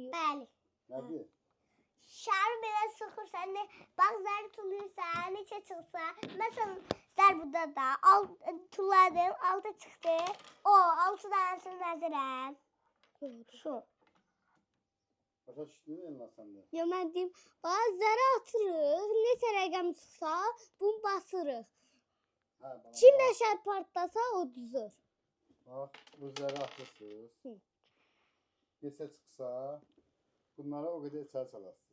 Bəli. Nədir? Şarı belə sıxırsan, bax zər tulursan, neçə çıxsa. Məsələn, zər burada da tuladım, 6 çıxdı. O, 6 dansını nəzirəm. Şu. Başa düşdün Elnaz səndə? Ya mən deyim, bax zərə atırıq, neçə rəqəm çıxsa, bunu basırıq. Hə, bana Kim bax. nəşər partlasa o düzür. Bax, özləri atırsınız. Neçə çıxsa, bunlara o qədər içəri salarsınız.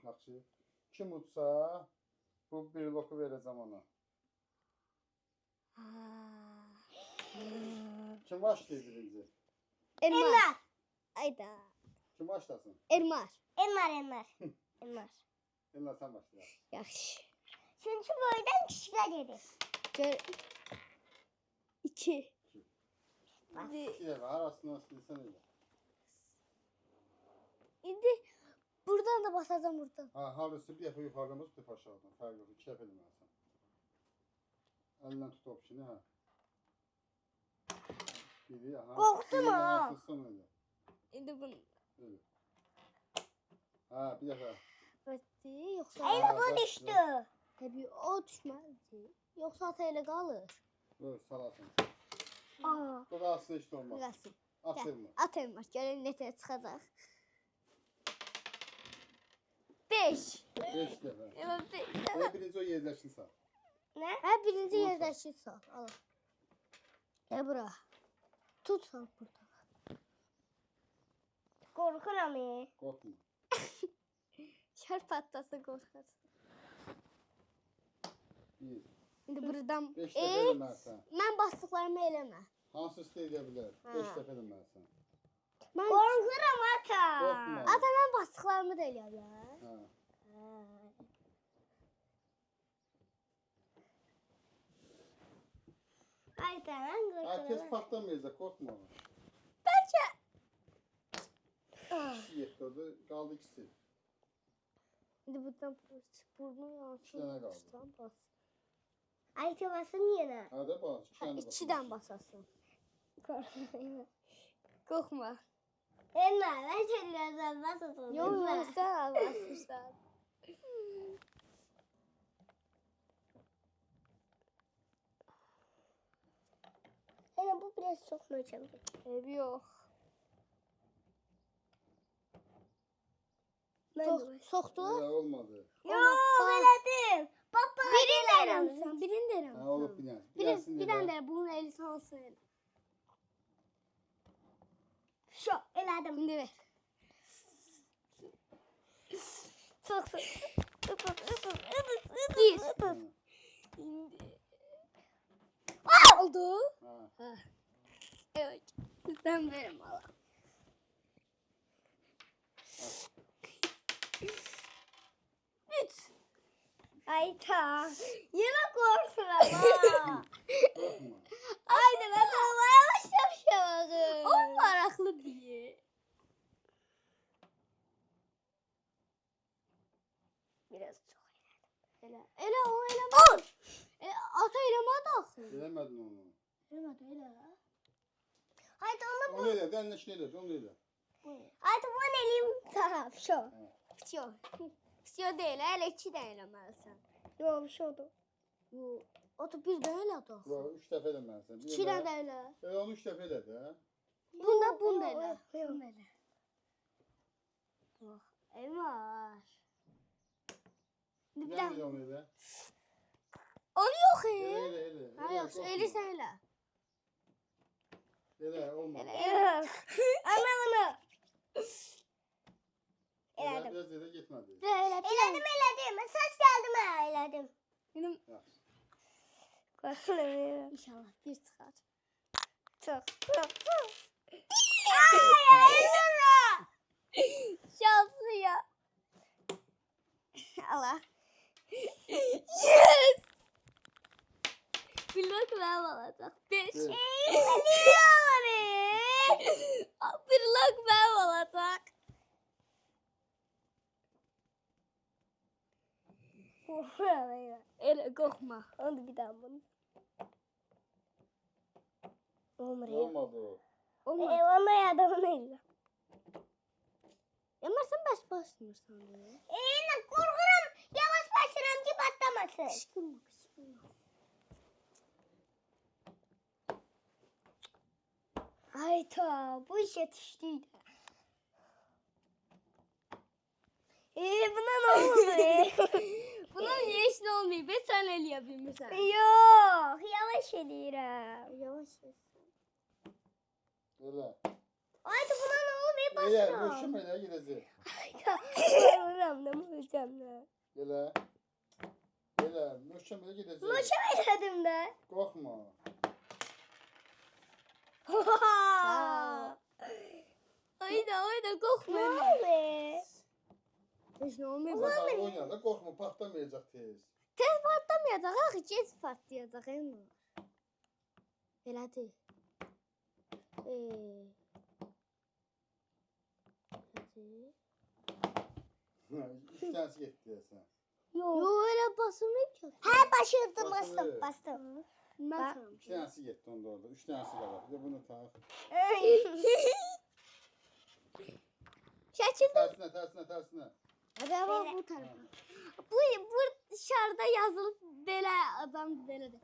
Yaxşı. Kim utsa, bu bir loku verəcəm ona. Kim başlayır birinci? Elmar. Ayda. Kim başlasın? Elmar. Elmar. Elnaz sən başla. Yaxşı. Çünki boydan kişilər gedir. Gör. 2. İki dəfə arasından silsən elə. İndi buradan da basacağım buradan. Ha, harısı bir dəfə yuxarıdan bas, bir dəfə aşağıdan. Fərq yox, iki dəfə eləməlisən. Əlindən tut opşini, hə. Biri, aha. Qorxdum Biri ha. nasılsın öyle. İndi bunu Öyle. Ha, bir dəfə. bəsdi, yoxsa Eyvə bu düşdü. təbii o düşməzdi. Yoxsa ata elə qalır. Dur, salasın. Aa. Bu qalsın heç də olmaz. Qalsın. Atırma. At Elmar, görək neçə çıxacaq. 5. 5 dəfə. Evet, 5. Elə birinci o yerləşsin sağ. Nə? Hə, birinci Olsun. yerdəki sal. Al. Gəl bura. Tut sal burada. Qorxuram. Qorxma. Şər patlasa qorxarsın. 1. İndi buradan 5 dəfə eləməlisən. mən basdıqlarımı eləmə. Hansısı da edə bilər? 5 dəfə eləməlisən. Mən Qorxuram ata. Qorxma. ata mən basdıqlarımı da eləyə bilər. Ha. Ay tamam Ha, tez qorxuram. patlamayacaq, qorxma. Bəlkə 2 yetdi orada, qaldı ikisi. İndi buradan burnu İki dənə qaldı. yansın. Bas. Ay tavasın yenə. Ha da bas, 2 dənə bas. 2-dən basasın. Qorxuram. Qorxma. Elma, ben çeliyorsan basasın. Yox, sən basırsan. Hele bu biraz çok mu çabuk? Ev yox. Soxdu? Elə olmadı. Yok elədim. Baba Birini də eləmirsən, birini də Ha, eləmirsən. olub bir dənə. Bir dənə də bunun eli sansın elə. Şu elədim. İndi ver. Çok çok. Bir. Ha. İndi. Oldu. Ha. Evet. Sen verim ala. Üç. Ay ta. Yine korkuyorum ha. Qorxma. Haydi ben havaya başlamışım. O maraqlı diye. Biraz çok. Elə o eləmə. Ata eləmədi axı. Eləmədin onu. Eləmədi elə. Haydi onu Onu elə, dənləşini elə, onu elə. haydi bunu eləyim. Tamam şu. Bitiyor. Bitiyor deyil, elə 2 də eləməlisən. Yok şu oldu. Bu, o da bir də elədi axı. 3 dəfə eləməlisən. 2 də elə. Elə onu 3 dəfə elə də. Bunda elə. Yok. Bunda elə. Bax, Elmar. Bir Nə də elə onu elə? onu yox Elə, e. elə, elə. Ha yaxşı, eləsən elə. Elə, olmadı. Yok. Ana bunu. Elə, Elədim. biraz elə getmədi. Elə, Elədim. Saç geldi mi? Elədim. Benim Yaxşı. Korkuyorum. inşallah bir çıxar. Çok. Ay Elnura. Şanslı ya. Allah. Yes. Blok ben olacak. 5. Beş. Blok ben olacak. Korkuyorum. Elə qorxma. Onu bir daha bunu. Olmuyor. Olmadı o. Olmaz. Ona ya da onu elə. Elmar sen basmırsan ya. Korkuram. Yavaş başıram ki patlamasın. Kışkırma kışkırma. Hayda bu iş yetiştiydi. Buna ne oldu? Bunun yeşil olmuyor. Ben sen el yapayım sen. Yok yavaş ediyorum. Yavaş. Öyle. Haydi buna ne oldu? Eğer Basıram. möhkəmələ gedəcək. Hayda. Korkuram ne yapacağım ne? Elə. Elə möhkəmələ gedəcək. Loşa verdim de. Qorxma. Hayda korkma. Ne oldu? Hiç ne olmuyor. Onlar oynayanda qorxma, partlamayacaq tez. Tez patlamayacak. Ha geç patlayacak Elmar. Elədi. Elədi. Üç tanesi getdi deyəsən. Yo öyle basılmıyor ki. Ha başladım Basılı. bastım. Ben İki tanesi getdi onda orada. Üç tanesi qalır. Bir də bunu tax. Şəkildə. Tərsinə. Hadi ama bu tarafa. Bu dışarıda yazılıp böyle adam böyle de.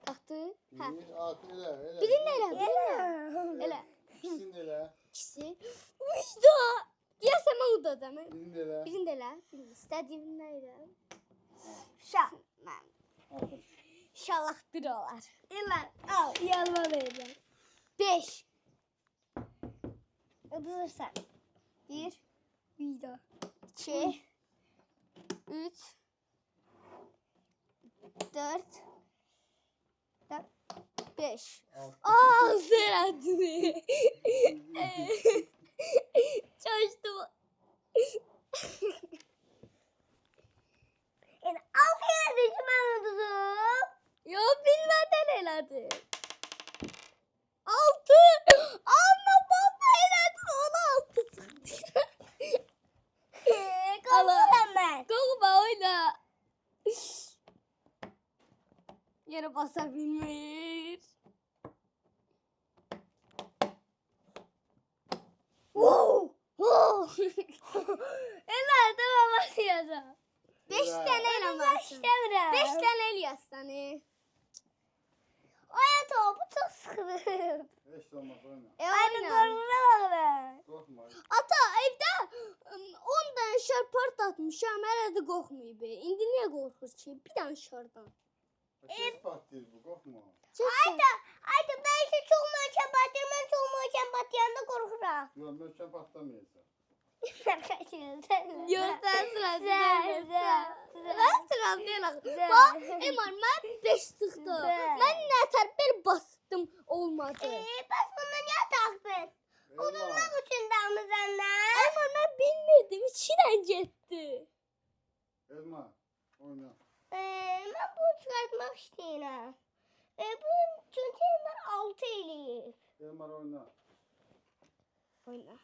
Taktı. Ha. Bir, altı elə. Birini elə. Elə. İkisini də elə. İkisi. İşte. Diyesem o da değil mi? Birini də elə. Birini de elə. İstediğin neyle? Şa. Altın. İnşallah bir olar. İlan al yanıma vereceğim. 5. Öpürsen. 1, Video. 2, 3, 4, 5. Altın. Aa Serhat'ı. Çalıştı. Yani al kere de ben unuttum. Ya bilmeden eladı. 6. Ama baba eladı ona 6 çıktı. Korkuyorum ben. Korkma oyna. Yere basabilmiş. Wow. Ela tamam başlayacağım. 5 Ela. tane el var. Başlamıyorum. 5 tane el yazsana. Hayat bu çok sıkıntı. Heç də olmaz oyna. Haydi Oyna. korkuyorum ben. Qorxma. Ata evdə 10 dənə şar partlatmışam, hələ də qorxmayıb. İndi niyə qorxur ki? Bir dənə şardan. Tez partlayır bu, qorxma. Haydi ben işte çok möhkem batırım. Ben çok möhkem batıyanda korkuyorum. Yox, möhkəm partlamayacaq. Göstər sırası. Mən Sıram deyil. Güzel. Bax, Emar, mən 5 çıxdı. Güzel. Mən nətər bir bastım, olmadı. Bak bunu niye taktın? Elma. Ne için damızanlar? Emar, mən bilmirdim, içindən getdi. Elma. Oyna. Ben bunu çıkartmak istiyorum. Bu çünkü ben 6 eliyim. Elmar oyna. Oyna.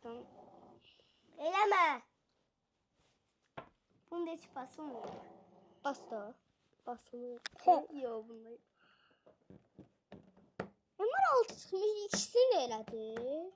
Tamam. Eleme. Bunu da hiç basılmıyor. Bastı. Basılıyor. Yok bunda. Emar 6 çıxmış, ikisini də elədi.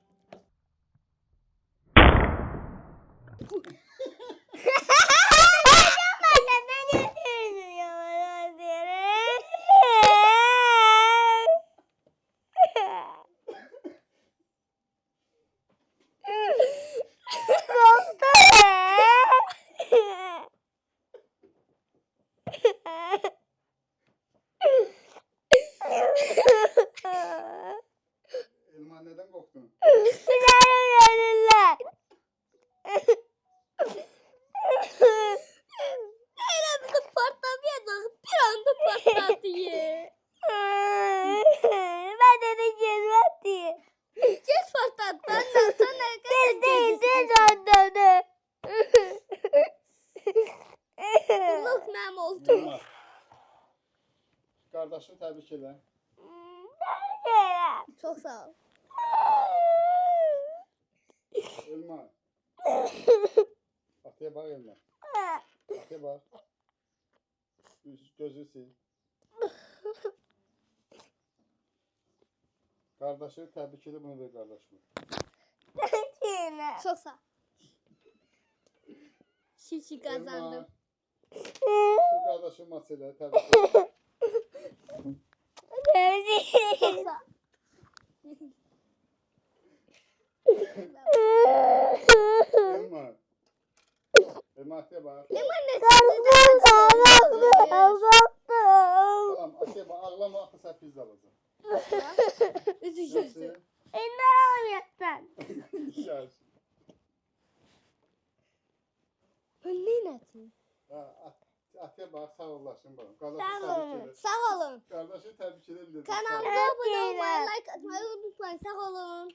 Elma nədən qorxdun? Elə bir də partlamayacaq, bir anda patladı. Ben de gezmez diye. Geç patladı. Ondan sonra Gezdi anladı. Qulluq mənim oldu. Elmar. Qardaşını təbrik elə. Çox sağ ol. Elmar. Ataya bax Elmar. Ataya bax. Gözü sil. Qardaşı təbrik edib bunu ver qardaşıma. Yine. Çok sağ ol. Şişi kazandım. Elmar, bu qardaşın maç elə, təbrik edirəm. Çok sağ ol. Elmar. Elmar, atiyə bax. Lemon ne? Balam, atiyə bax, ağlama, axı sən pizza alacaq. Üzücü. Yaxşı. Ne oynayacaksın? Yaxşı. Ben ne yapayım? Ha, atiyə bax, sağ olasın balam. Sağ Qardaşı olun. təbrik edir. Sağ olun. Qardaşı təbrik edir dedim. Kanalımıza abone olmayı, like atmayı unutmayın. Sağ olun.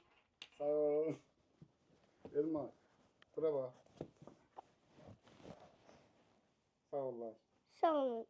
Sağ ol. Elmar, bura bax. Sağ ollar. Sağ olun.